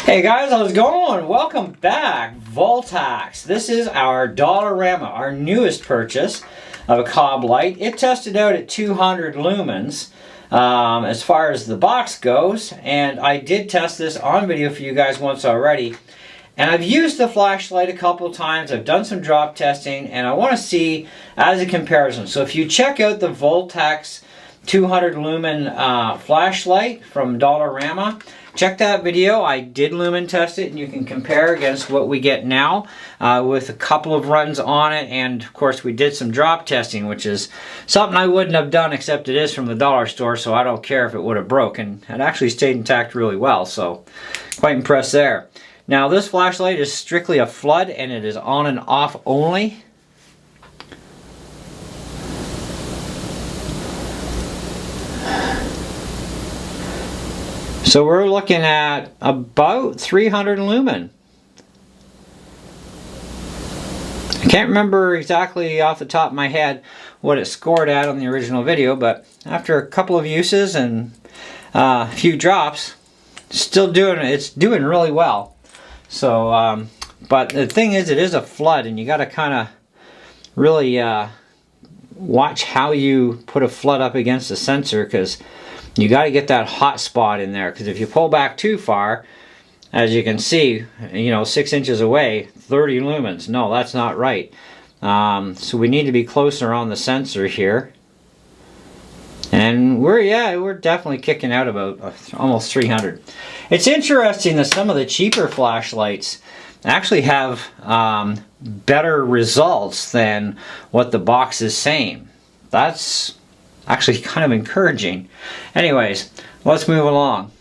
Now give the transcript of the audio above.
Hey guys, how's it going? Welcome back, Voltax. This is our Dollarama, our newest purchase of a cob light. It tested out at 200 lumens as far as the box goes, and I did test this on video for you guys once already. And I've used the flashlight a couple times, I've done some drop testing, and I want to see as a comparison. So if you check out the Voltax 200 lumen flashlight from Dollarama, check that video. I did lumen test it, and you can compare against what we get now with a couple of runs on it. And of course we did some drop testing, which is something I wouldn't have done, except it is from the dollar store, so I don't care if it would have broken. It actually stayed intact really well, so quite impressed there. Now this flashlight is strictly a flood, and it is on and off only. So we're looking at about 300 lumen. I can't remember exactly off the top of my head what it scored at on the original video, but after a couple of uses and a few drops, it's doing really well. So, but the thing is, it is a flood, and you got to kind of really watch how you put a flood up against the sensor, because you got to get that hot spot in there, because if you pull back too far, as you can see, 6 inches away, 30 lumens. No, that's not right. So we need to be closer on the sensor here. And we're definitely kicking out about almost 300. It's interesting that some of the cheaper flashlights actually have better results than what the box is saying. That's actually kind of encouraging. Anyways, let's move along.